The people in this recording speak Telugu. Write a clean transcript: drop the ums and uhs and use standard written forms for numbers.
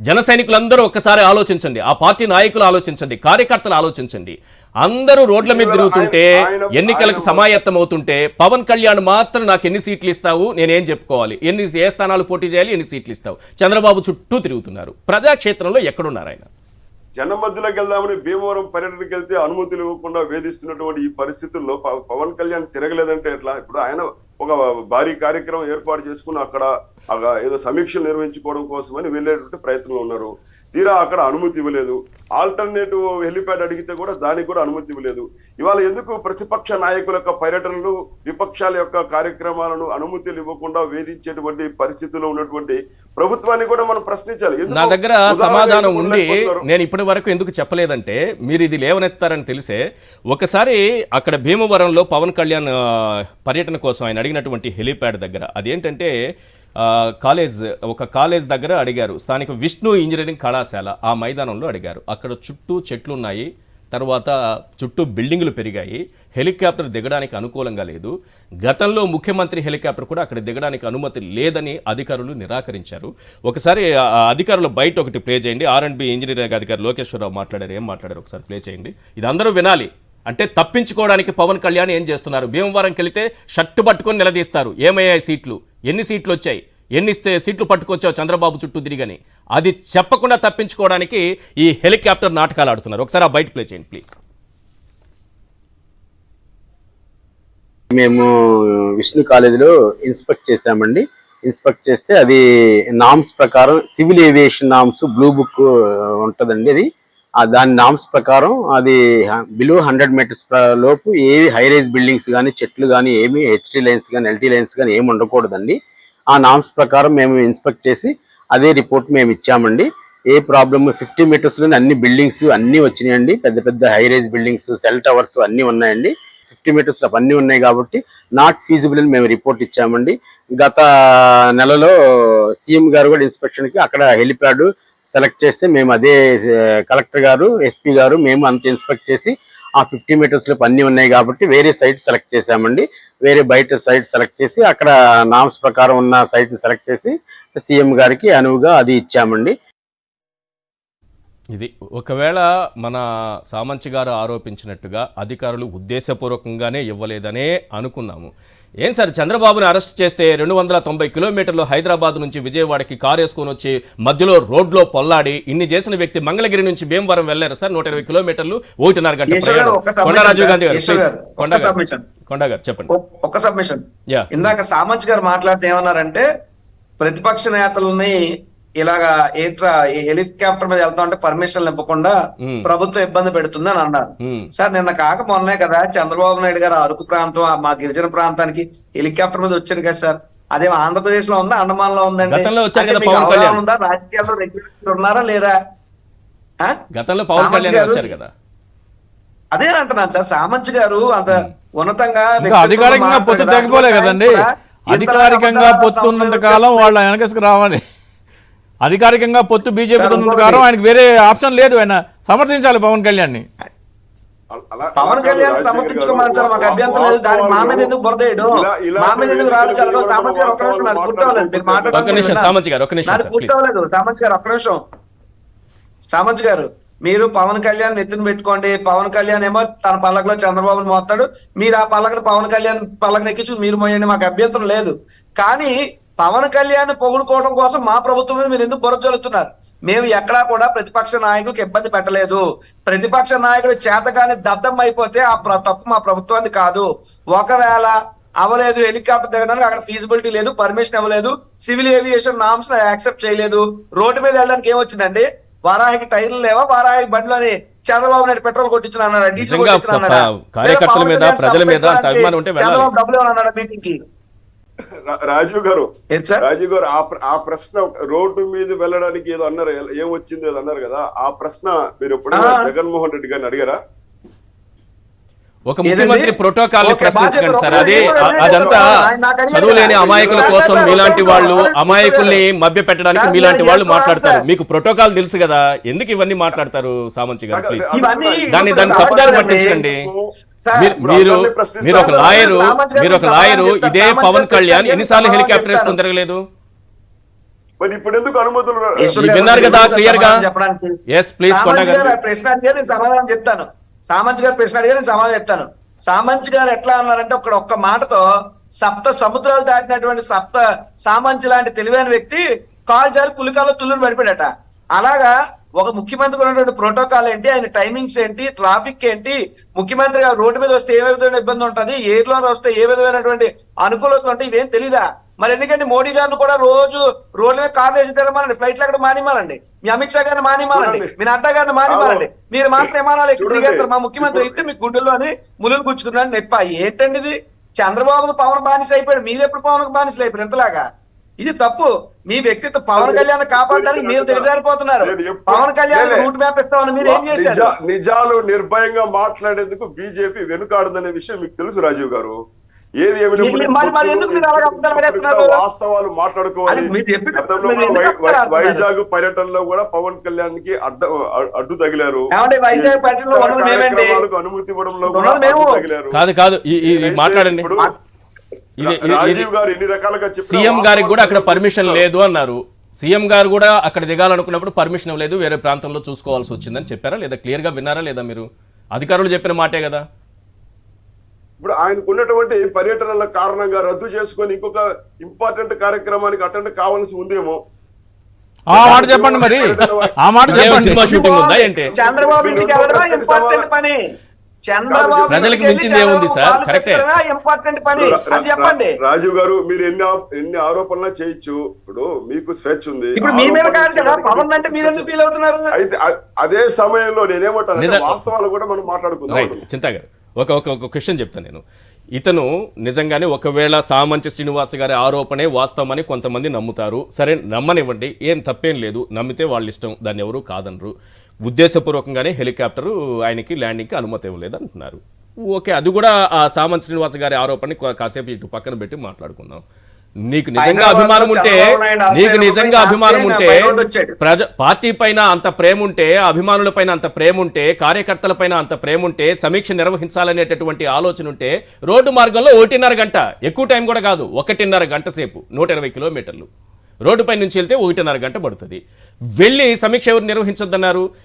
జన సైనికులందరూ ఒక్కసారి ఆలోచించండి, ఆ పార్టీ నాయకులు ఆలోచించండి, కార్యకర్తలు ఆలోచించండి. అందరూ రోడ్ల మీద తిరుగుతుంటే, ఎన్నికలకు సమాయత్తం అవుతుంటే, పవన్ కళ్యాణ్ మాత్రం నాకు ఎన్ని సీట్లు ఇస్తావు, నేనేం చెప్పుకోవాలి, ఏ స్థానాలు పోటీ చేయాలి, ఎన్ని సీట్లు ఇస్తావు, చంద్రబాబు చుట్టూ తిరుగుతున్నారు. ప్రజాక్షేత్రంలో ఎక్కడున్నారు ఆయన? జనం మధ్యలోకి వెళ్దామని భీమవరం పర్యటనకి వెళ్తే అనుమతులు ఇవ్వకుండా వేధిస్తున్నటువంటి ఈ పరిస్థితుల్లో పవన్ కళ్యాణ్ తిరగలేదంటే ఎట్లా? ఇప్పుడు ఆయన ఒక భారీ కార్యక్రమం ఏర్పాటు చేసుకుని అక్కడ ఏదో సమీక్షలు నిర్వహించుకోవడం కోసమని వెళ్ళేటువంటి ప్రయత్నంలో ఉన్నారు. తీరా అక్కడ అనుమతి ఇవ్వలేదు. ఆల్టర్నేటివ్ హెలిప్యాడ్ అడిగితే కూడా దానికి కూడా అనుమతి ఇవ్వలేదు. ఇవాళ ఎందుకు ప్రతిపక్ష నాయకుల యొక్క పర్యటనలు, విపక్షాల యొక్క కార్యక్రమాలను అనుమతులు ఇవ్వకుండా వేధించేటువంటి పరిస్థితుల్లో ఉన్నటువంటి ప్రభుత్వాన్ని కూడా మనం ప్రశ్నించాలి. నా దగ్గర సమాధానం ఉండి నేను ఇప్పటి వరకు ఎందుకు చెప్పలేదంటే, మీరు ఇది లేవనెత్తారని తెలిసే ఒకసారి అక్కడ భీమవరంలో పవన్ కళ్యాణ్ పర్యటన కోసం ఆయన అడిగినటువంటి హెలిప్యాడ్ దగ్గర, అదేంటంటే ఒక కాలేజ్ దగ్గర అడిగారు. స్థానిక విష్ణు ఇంజనీరింగ్ కళాశాల ఆ మైదానంలో అడిగారు. అక్కడ చుట్టూ చెట్లు ఉన్నాయి, తర్వాత చుట్టూ బిల్డింగులు పెరిగాయి, హెలికాప్టర్ దిగడానికి అనుకూలంగా లేదు. గతంలో ముఖ్యమంత్రి హెలికాప్టర్ కూడా అక్కడ దిగడానికి అనుమతి లేదని అధికారులు నిరాకరించారు. ఒకసారి అధికారులు బయట ఒకటి ప్లే చేయండి. R&B ఇంజనీరింగ్ అధికారి లోకేశ్వరరావు మాట్లాడారు. ఏం మాట్లాడారు ఒకసారి ప్లే చేయండి. ఇది అందరూ వినాలి. అంటే తప్పించుకోవడానికి పవన్ కళ్యాణ్ ఏం చేస్తున్నారు? భీమవరంకి వెళితే షట్టు పట్టుకొని నిలదీస్తారు. ఏమయ్యాయి సీట్లు, ఎన్ని సీట్లు వచ్చాయి, ఎన్ని సీట్లు పట్టుకొచ్చావు చంద్రబాబు చుట్టూ తిరిగని. అది చెప్పకుండా తప్పించుకోవడానికి ఈ హెలికాప్టర్ నాటకాలు ఆడుతున్నారు. ఒకసారి ఆ బయట ప్లే చేయండి ప్లీజ్. మేము విష్ణు కాలేజీలో ఇన్స్పెక్ట్ చేశామండి. ఇన్స్పెక్ట్ చేస్తే అది నామ్స్ ప్రకారం civil aviation norms blue book ఉంటుందండి. అది దాని నామ్స్ ప్రకారం అది బిలో 100 మీటర్స్ లోపు ఏవి హై రైజ్ బిల్డింగ్స్ కానీ, చెట్లు కానీ, ఏమి HT లైన్స్ కానీ, LT లైన్స్ కానీ ఏమి ఉండకూడదండి. ఆ నామ్స్ ప్రకారం మేము ఇన్స్పెక్ట్ చేసి అదే రిపోర్ట్ మేము ఇచ్చామండి. ఏ ప్రాబ్లమ్ 50 మీటర్స్లోనే అన్ని బిల్డింగ్స్ అన్నీ వచ్చినాయండి. పెద్ద పెద్ద high rise buildings, cell towers అన్నీ ఉన్నాయండి. 50 మీటర్స్లో అన్నీ ఉన్నాయి కాబట్టి నాట్ ఫీజిబుల్ అని మేము రిపోర్ట్ ఇచ్చామండి. గత నెలలో సీఎం గారు కూడా ఇన్స్పెక్షన్కి అక్కడ హెలిప్యాడ్ సెలెక్ట్ చేస్తే మేము అదే కలెక్టర్ గారు, SP గారు మేము అంత ఇన్స్పెక్ట్ చేసి ఆ 50 మీటర్స్ లోపు అన్నీ ఉన్నాయి కాబట్టి వేరే సైట్ సెలెక్ట్ చేశామండి. వేరే బయట సైట్ సెలెక్ట్ చేసి అక్కడ నామ్స్ ప్రకారం ఉన్న సైట్ సెలెక్ట్ చేసి సీఎం గారికి అనువుగా అది ఇచ్చామండి. ఇది ఒకవేళ మన సామంచి గారు ఆరోపించినట్టుగా అధికారులు ఉద్దేశపూర్వకంగానే ఇవ్వలేదనే అనుకున్నాము. ఏం సార్, చంద్రబాబుని అరెస్ట్ చేస్తే 290 కిలోమీటర్లు హైదరాబాద్ నుంచి విజయవాడకి కారు వేసుకొని వచ్చి మధ్యలో రోడ్లో పొల్లాడి ఇన్ని చేసిన వ్యక్తి మంగళగిరి నుంచి భీమవరం వెళ్ళారు సార్. 120 కిలోమీటర్లు 1.5 గంట ప్రయాణం. కొండా రాజీవ్ గాంధీ గారు ప్లీజ్. కొండా గారు చెప్పండి. ఒక సబ్మిషన్. ఇందాక సామంచి గారు మాట్లాడితే ఏమన్నారంటే, ప్రతిపక్ష నేతలని ఇలాగా హెలికాప్టర్ మీద వెళ్తా ఉంటే పర్మిషన్లు ఇవ్వకుండా ప్రభుత్వం ఇబ్బంది పెడుతుంది అని అన్నారు. సార్ నిన్న కాక మొన్నే కదా చంద్రబాబు నాయుడు గారు అరకు ప్రాంతం, మా గిరిజన ప్రాంతానికి హెలికాప్టర్ మీద వచ్చాడు కదా సార్. అదే ఆంధ్రప్రదేశ్ లో ఉందా, అండమాన్ లో ఉందండి? ఉందా? రాజకీయాల్లో రెగ్యులేటర్లు ఉన్నారా లేరా? గతంలో పవన్ కళ్యాణ్ వచ్చారు కదా. అదే అంటున్నాను సార్. సామంచి గారు అంత ఉన్నతంగా అధికారికంగా పొత్తు తగ్గిపోలే కదండి. అధికారికంగా పొత్తు ఉన్నంత కాలం వాళ్ళ వెనకసుకు రావాలి. అధికారికంగా పొత్తు బీజేపీతో ఉన్నంత కాలం ఆయనకు వేరే ఆప్షన్ లేదు. ఆయన సమర్థించాలి పవన్ కళ్యాణ్ ని. పవన్ కళ్యాణ్ సమర్థించుకోమని సార్ మాకు అభ్యంతరం లేదు. దానికి మా మీద ఎందుకు బురదేయడం, మా మీద ఎందుకు రాజకీయాలు? సామంచి గారు ఒక్క నిమిషం, నాకు పూర్తవలేదు. మీరు మాట్లాడలేదు. సామంచి గారు ఒక్క నిమిషం. సామంచి గారు, మీరు పవన్ కళ్యాణ్ ఎత్తున పెట్టుకోండి. పవన్ కళ్యాణ్ ఏమో తన పల్లకలో చంద్రబాబుని మోస్తాడు, మీరు ఆ పల్లకను పవన్ కళ్యాణ్ పల్లకను ఎక్కించు మీరు మోయండి, మాకు అభ్యంతరం లేదు. కానీ పవన్ కళ్యాణ్ పొగుడుకోవడం కోసం మా ప్రభుత్వం మీద మీరు ఎందుకు బురద జల్లుతున్నారు? మేము ఎక్కడా కూడా ప్రతిపక్ష నాయకులకు ఇబ్బంది పెట్టలేదు. ప్రతిపక్ష నాయకుడు చేతగాని దద్దం అయిపోతే ఆ తప్పు మా ప్రభుత్వాన్ని కాదు. ఒకవేళ అవ్వలేదు, హెలికాప్టర్ దిగడానికి అక్కడ ఫీజిబిలిటీ లేదు, పర్మిషన్ ఇవ్వలేదు, సివిల్ ఏవియేషన్ నామ్స్ యాక్సెప్ట్ చేయలేదు, రోడ్డు మీద వెళ్ళడానికి ఏమొచ్చిందండి? వారాహికి టైర్లు లేవా? వారాహికి బండ్లోని చంద్రబాబు నాయుడు పెట్రోల్ కొట్టించిన అన్నారా? డీజిల్ కొట్టించిన అన్నారా? చంద్రబాబు డబ్బులు ఏమన్నారా మీటింగ్ కి? రాజీవ్ గారు ఆ ప్రశ్న రోడ్డు మీద వెళ్ళడానికి ఏదో అన్నారు, ఏమొచ్చింది ఏదో అన్నారు కదా, ఆ ప్రశ్న మీరు ఎప్పుడైనా జగన్మోహన్ రెడ్డి గారిని అడిగారా? ఒక ముఖ్యమంత్రి ప్రోటోకాల్ ప్రశ్నించకండి సార్. అదంతా చదువులేని అమాయకుల కోసం మీలాంటి వాళ్ళు, అమాయకుల్ని మభ్య పెట్టడానికి మీలాంటి వాళ్ళు మాట్లాడతారు. మీకు ప్రోటోకాల్ తెలుసు కదా, ఎందుకు ఇవన్నీ మాట్లాడతారు? సామంచి గారు ప్లీజ్ దాన్ని తప్పుదారి పట్టించకండి. మీరు ఒక లాయరు, ఇదే పవన్ కళ్యాణ్ ఎన్నిసార్లు హెలికాప్టర్ వేసుకొని తిరగలేదు? మరి ఇప్పుడు ఎందుకు అనుమతులు ఈ విన్నారు కదా క్లియర్ గా. చెప్పడానికి ఎస్ ప్లీజ్ కొండ సామంత్ గారు గారు. ప్రశ్న అడిగారు, నేను సమాధానం చెప్తాను. సామంత్ గారు ప్రశ్న అడిగారు, నేను సమాధానం చెప్తాను. సామంత్ గారు ఎట్లా అన్నారంటే ఒక్క మాటతో సప్త సముద్రాలు దాటినటువంటి సామంత్ లాంటి తెలివైన వ్యక్తి కాల్ జారి పులికాలో తుల్లుని పడిపోయాడట. అలాగా ఒక ముఖ్యమంత్రికి ఉన్నటువంటి ప్రోటోకాల్ ఏంటి, ఆయన టైమింగ్స్ ఏంటి, ట్రాఫిక్ ఏంటి, ముఖ్యమంత్రి గారు రోడ్డు మీద వస్తే ఏ విధమైన ఇబ్బంది ఉంటుంది, ఎయిర్లో వస్తే ఏ విధమైనటువంటి అనుకూలత ఉంటాయి, ఇవేం తెలీదా? మరి ఎందుకంటే మోడీ గారిని కూడా రోజు రోడ్ల మీద కార్లు వేసి తిరగమానండి, ఫ్లైట్లు అక్కడ మానిమానండి, మీ అమిత్ షా గారిని మానిమానండి, మీ నడ్డా గారిని మానిమానండి, మీరు మాత్రం విమానాలు ఎక్కువ తిరిగేస్తారు. మా ముఖ్యమంత్రి అయితే మీ గుండెల్లో అని ములులు గుచ్చుకున్నాడు నెప్ప. ఏంటండి ఇది? చంద్రబాబుకు పవన్ బానిస అయిపోయాడు, మీరు ఎప్పుడు పవన్ బానిసలు అయిపోయారు ఇంతలాగా? ఇది తప్పు. మీ వ్యక్తిత్వం పవన్ కళ్యాణ్ కాపాడడానికి మీరు దిగజారిపోతున్నారు. పవన్ కళ్యాణ్ రూట్ మ్యాప్ ఇస్తామని మీరు ఏం చేశారు? నిజాలు నిర్భయంగా మాట్లాడేందుకు బీజేపీ వెనుకాడదనే విషయం మీకు తెలుసు రాజీవ్ గారు. ఏది వాస్తవాలు మాట్లాడుకోవాలి. వైజాగ్ పర్యటనలో కూడా పవన్ కళ్యాణ్ కి అడ్డు తగిలారు. వైజాగ్ పర్యటనలో అనుమతి ఇవ్వడంలో కూడా తగిలారు. కాదు మాట్లాడండి. రాజీవ్ గారు ఎన్ని రకాలుగా సీఎం గారికి కూడా అక్కడ పర్మిషన్ లేదు అన్నారు. సీఎం గారు కూడా అక్కడ దిగాలనుకున్నప్పుడు పర్మిషన్ లేదు, వేరే ప్రాంతంలో చూసుకోవాల్సి వచ్చిందని చెప్పారా లేదా? క్లియర్ గా విన్నారా లేదా? మీరు అధికారులు చెప్పిన మాటే కదా. ఇప్పుడు ఆయనకు ఉన్నటువంటి పర్యటనల కారణంగా రద్దు చేసుకొని ఇంకొక ఇంపార్టెంట్ కార్యక్రమానికి అటెండ్ కావాల్సి ఉందేమో. ఆ మాట చెప్పండి మరి. ఆ మాట చెప్పండి. సినిమా షూటింగ్ ఉందా ఏంటి? చంద్రబాబు ఇంపార్టెంట్ పని, చంద్రబాబు ప్రజలకు మించింది ఏముంది సార్? కరెక్టే. ఇంపార్టెంట్ పని అది చెప్పండి. రాజీవ్ గారు మీరు ఎన్ని ఆరోపణలు చేయొచ్చు, ఇప్పుడు మీకు స్వేచ్ఛ ఉంది. ఇప్పుడు మీ మీద కాదు కదా పవన్ అంటే మీరు ఎందుకు ఫీల్ అవుతున్నారు? అయితే అదే సమయంలో నేనేమంటాను, వాస్తవాలు కూడా మనం మాట్లాడుకుందాం. చింతా గారు ఒక క్వశ్చన్ చెప్తాను నేను. ఇతను నిజంగానే ఒకవేళ సామంచి శ్రీనివాస్ గారి ఆరోపణే వాస్తవమని కొంతమంది నమ్ముతారు. సరే నమ్మనివ్వండి, ఏం తప్పేం లేదు, నమ్మితే వాళ్ళ ఇష్టం, దాన్ని ఎవరు కాదనరు. ఉద్దేశపూర్వకంగానే హెలికాప్టర్ ఆయనకి ల్యాండింగ్కి అనుమతి ఇవ్వలేదు అంటున్నారు. ఓకే, అది కూడా ఆ సామంచి శ్రీనివాస్ గారి ఆరోపణని కాసేపు ఇటు పక్కన పెట్టి మాట్లాడుకుందాం. నీకు నిజంగా అభిమానం ఉంటే పార్టీ పైన అంత ప్రేమ ఉంటే, అభిమానుల పైన అంత ప్రేమ ఉంటే, కార్యకర్తల పైన అంత ప్రేమ ఉంటే, సమీక్ష నిర్వహించాలనేటటువంటి ఆలోచన ఉంటే రోడ్డు మార్గంలో 1.5 గంట, ఎక్కువ టైం కూడా కాదు, 1.5 గంట సేపు, 120 కిలోమీటర్లు రోడ్డుపై నుంచి వెళ్తే 1.5 గంట పడుతుంది. వెళ్ళి సమీక్ష ఎవరు నిర్వహించొద్దన్నారు?